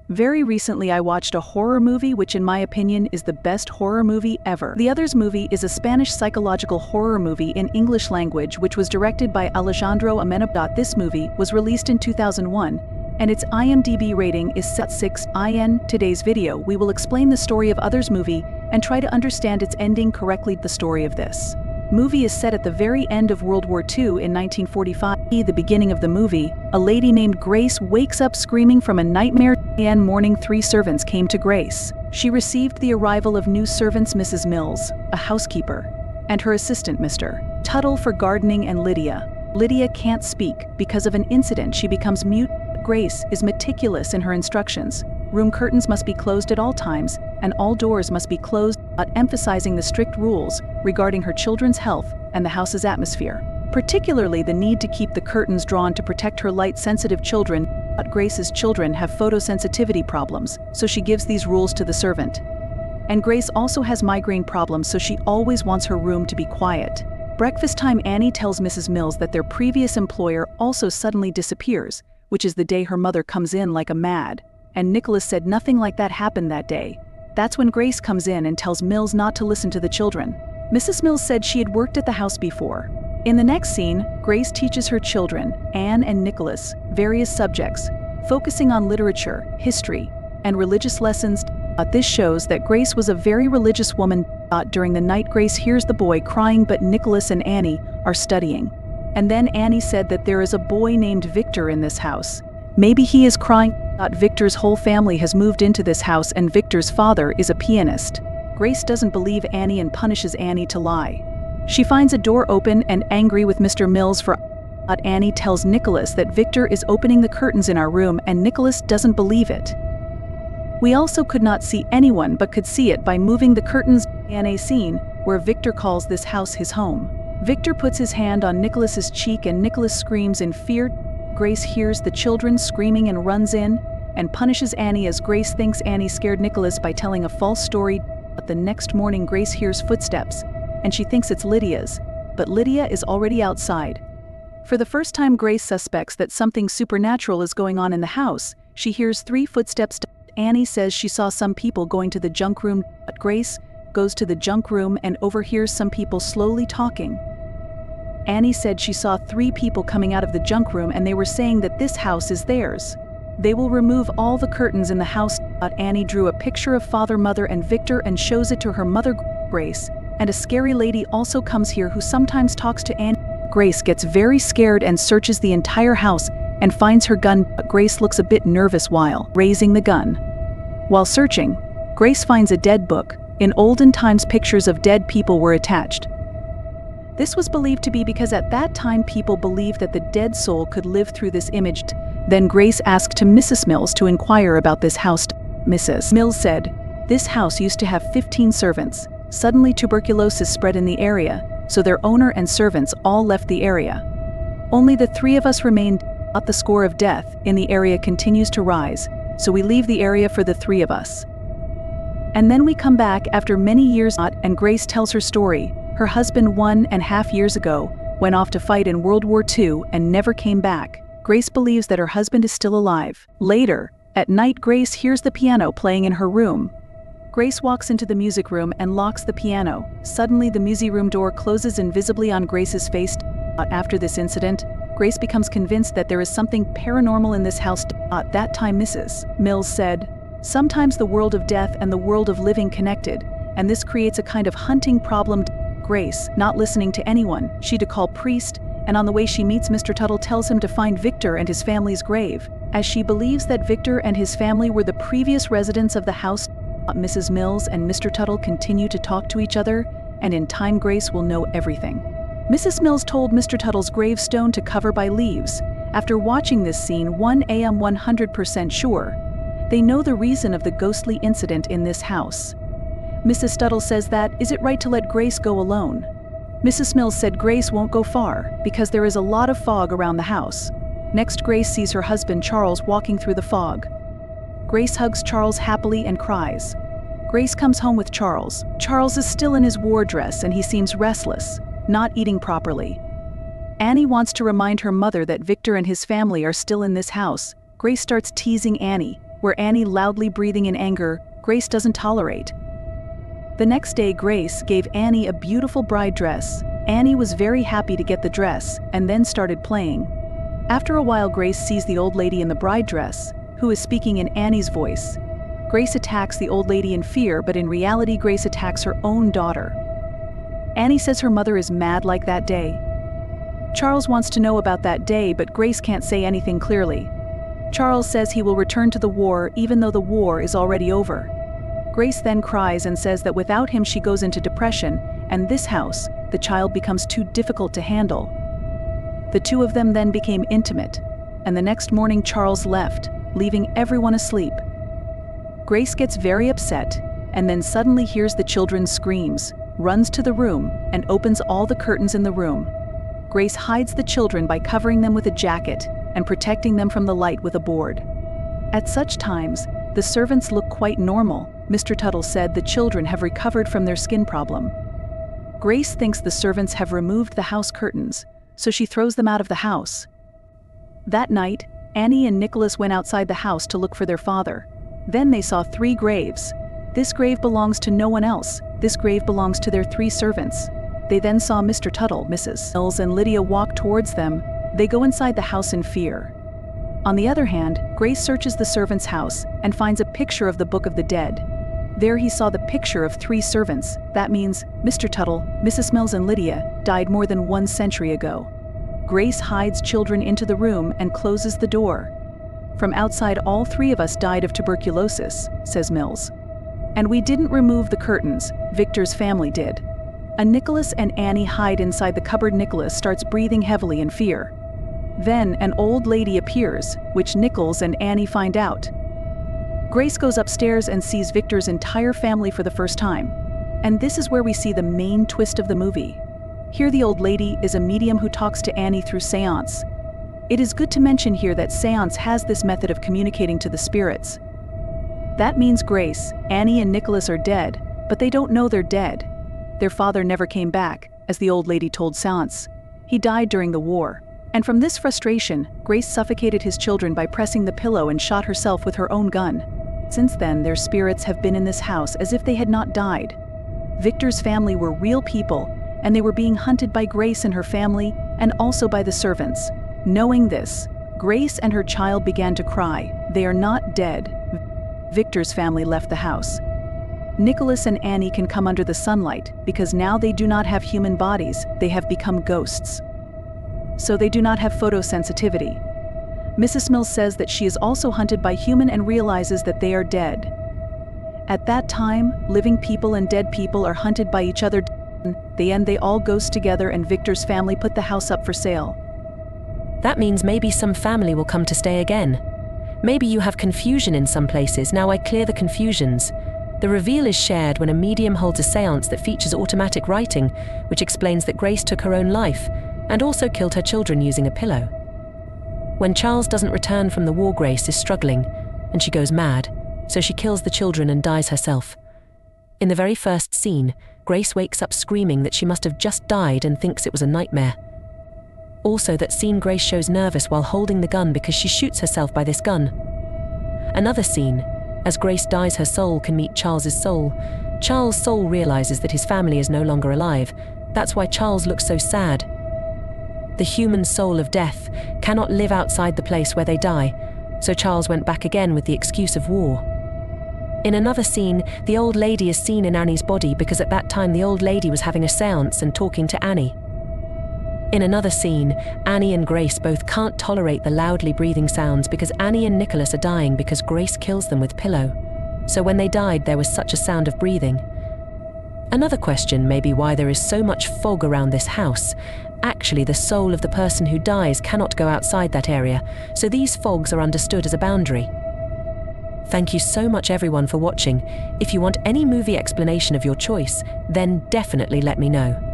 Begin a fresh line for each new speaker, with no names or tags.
Very recently I watched a horror movie which in my opinion is the best horror movie ever. The Others movie is a Spanish psychological horror movie in English language which was directed by Alejandro Amenábar. This movie was released in 2001 and its IMDb rating is 6 in. Today's video we will explain the story of Others movie and try to understand its ending correctly. The story of this movie is set at the very end of World War II in 1945. The beginning of the movie, a lady named Grace wakes up screaming from a nightmare. In morning, 3 servants came to Grace. She received the arrival of new servants Mrs. Mills, a housekeeper, and her assistant Mr. Tuttle for gardening and Lydia. Lydia can't speak because of an incident. She becomes mute. Grace is meticulous in her instructions. Room curtains must be closed at all times, and all doors must be closed, emphasizing the strict rules regarding her children's health and the house's atmosphere, particularly the need to keep the curtains drawn to protect her light-sensitive children. Grace's children have photosensitivity problems, so she gives these rules to the servant. And Grace also has migraine problems, so she always wants her room to be quiet. Breakfast time, Annie tells Mrs. Mills that their previous employer also suddenly disappears, which is the day her mother comes in like a mad. And Nicholas said nothing like that happened that day. That's when Grace comes in and tells Mills not to listen to the children. Mrs. Mills said she had worked at the house before. In the next scene, Grace teaches her children, Anne and Nicholas, various subjects, focusing on literature, history, and religious lessons. This shows that Grace was a very religious woman. During the night, Grace hears the boy crying, but Nicholas and Annie are studying. And then Annie said that there is a boy named Victor in this house. Maybe he is crying. Victor's whole family has moved into this house and Victor's father is a pianist. Grace doesn't believe Annie and punishes Annie to lie. She finds a door open and angry with Mr. Mills for Annie tells Nicholas that Victor is opening the curtains in our room and Nicholas doesn't believe it. We also could not see anyone but could see it by moving the curtains. In a scene where Victor calls this house his home. Victor puts his hand on Nicholas's cheek and Nicholas screams in fear. Grace hears the children screaming and runs in and punishes Annie as Grace thinks Annie scared Nicholas by telling a false story. But the next morning Grace hears footsteps and she thinks it's Lydia's, but Lydia is already outside. For the first time Grace suspects that something supernatural is going on in the house. She hears 3 footsteps. Annie says she saw some people going to the junk room, but Grace goes to the junk room and overhears some people slowly talking. Annie said she saw 3 people coming out of the junk room and they were saying that this house is theirs. They will remove all the curtains in the house. Annie drew a picture of Father, Mother, and Victor and shows it to her mother, Grace, and a scary lady also comes here who sometimes talks to Annie. Grace gets very scared and searches the entire house and finds her gun. Grace looks a bit nervous while raising the gun. While searching, Grace finds a dead book. In olden times, pictures of dead people were attached. This was believed to be because at that time people believed that the dead soul could live through this image. Then Grace asked to Mrs. Mills to inquire about this house. Mrs. Mills said, "This house used to have 15 servants. Suddenly tuberculosis spread in the area, so their owner and servants all left the area. Only the 3 of us remained. The score of death in the area continues to rise, so we leave the area for the 3 of us. And then we come back after many years." And Grace tells her story. Her husband 1.5 years ago went off to fight in World War II and never came back. Grace believes that her husband is still alive. Later, at night, Grace hears the piano playing in her room. Grace walks into the music room and locks the piano. Suddenly, the music room door closes invisibly on Grace's face. After this incident, Grace becomes convinced that there is something paranormal in this house. At that time, Mrs. Mills said, "Sometimes the world of death and the world of living connected, and this creates a kind of hunting problem." Grace, not listening to anyone, she to call priest, and on the way she meets Mr. Tuttle, tells him to find Victor and his family's grave, as she believes that Victor and his family were the previous residents of the house. Mrs. Mills and Mr. Tuttle continue to talk to each other, and in time Grace will know everything. Mrs. Mills told Mr. Tuttle's gravestone to cover by leaves. After watching this scene, 1 a.m. 100% sure, they know the reason of the ghostly incident in this house. Mrs. Tuttle says that, "Is it right to let Grace go alone?" Mrs. Mills said Grace won't go far, because there is a lot of fog around the house. Next, Grace sees her husband Charles walking through the fog. Grace hugs Charles happily and cries. Grace comes home with Charles. Charles is still in his war dress and he seems restless, not eating properly. Annie wants to remind her mother that Victor and his family are still in this house. Grace starts teasing Annie. where Annie loudly breathing in anger Grace doesn't tolerate. The next day, Grace gave Annie a beautiful bride dress. Annie was very happy to get the dress and then started playing. After a while, Grace sees the old lady in the bride dress, who is speaking in Annie's voice. Grace attacks the old lady in fear, but in reality, Grace attacks her own daughter. Annie says her mother is mad like that day. Charles wants to know about that day, but Grace can't say anything clearly. Charles says he will return to the war even though the war is already over. Grace then cries and says that without him she goes into depression, and this house, the child becomes too difficult to handle. The two of them then became intimate, and the next morning Charles left, leaving everyone asleep. Grace gets very upset, and then suddenly hears the children's screams, runs to the room, and opens all the curtains in the room. Grace hides the children by covering them with a jacket and protecting them from the light with a board. At such times, the servants look quite normal. Mr. Tuttle said the children have recovered from their skin problem. Grace thinks the servants have removed the house curtains, so she throws them out of the house. That night, Annie and Nicholas went outside the house to look for their father. Then they saw 3 graves. This grave belongs to no one else. This grave belongs to their 3 servants. They then saw Mr. Tuttle, Mrs. Mills, and Lydia walk towards them. They go inside the house in fear. On the other hand, Grace searches the servants' house and finds a picture of the Book of the Dead. There he saw the picture of 3 servants. That means Mr. Tuttle, Mrs. Mills, and Lydia died more than 1 century ago. Grace hides children into the room and closes the door. From outside, all 3 of us died of tuberculosis, says Mills. And we didn't remove the curtains, Victor's family did. Nicholas and Annie hide inside the cupboard. Nicholas starts breathing heavily in fear. Then an old lady appears, which Nicholas and Annie find out. Grace goes upstairs and sees Victor's entire family for the first time. And this is where we see the main twist of the movie. Here the old lady is a medium who talks to Annie through seance. It is good to mention here that seance has this method of communicating to the spirits. That means Grace, Annie, and Nicholas are dead, but they don't know they're dead. Their father never came back, as the old lady told seance. He died during the war. And from this frustration, Grace suffocated his children by pressing the pillow and shot herself with her own gun. Since then, their spirits have been in this house as if they had not died. Victor's family were real people, and they were being hunted by Grace and her family, and also by the servants. Knowing this, Grace and her child began to cry. They are not dead. Victor's family left the house. Nicholas and Annie can come under the sunlight because now they do not have human bodies, they have become ghosts. So they do not have photosensitivity. Mrs. Mills says that she is also hunted by human and realizes that they are dead. At that time, living people and dead people are hunted by each other. They all ghost together, and Victor's family put the house up for sale.
That means maybe some family will come to stay again. Maybe you have confusion in some places. Now I clear the confusions. The reveal is shared when a medium holds a seance that features automatic writing, which explains that Grace took her own life and also killed her children using a pillow. When Charles doesn't return from the war, Grace is struggling, and she goes mad, so she kills the children and dies herself. In the very first scene, Grace wakes up screaming that she must have just died and thinks it was a nightmare. Also, that scene, Grace shows nervous while holding the gun because she shoots herself by this gun. Another scene, as Grace dies, her soul can meet Charles's soul. Charles' soul realizes that his family is no longer alive. That's why Charles looks so sad. The human soul of death cannot live outside the place where they die, so Charles went back again with the excuse of war. In another scene, the old lady is seen in Annie's body because at that time the old lady was having a seance and talking to Annie. In another scene, Annie and Grace both can't tolerate the loudly breathing sounds because Annie and Nicholas are dying because Grace kills them with pillow. So when they died, there was such a sound of breathing. Another question may be why there is so much fog around this house. Actually, the soul of the person who dies cannot go outside that area, so these fogs are understood as a boundary. Thank you so much everyone for watching. If you want any movie explanation of your choice, then definitely let me know.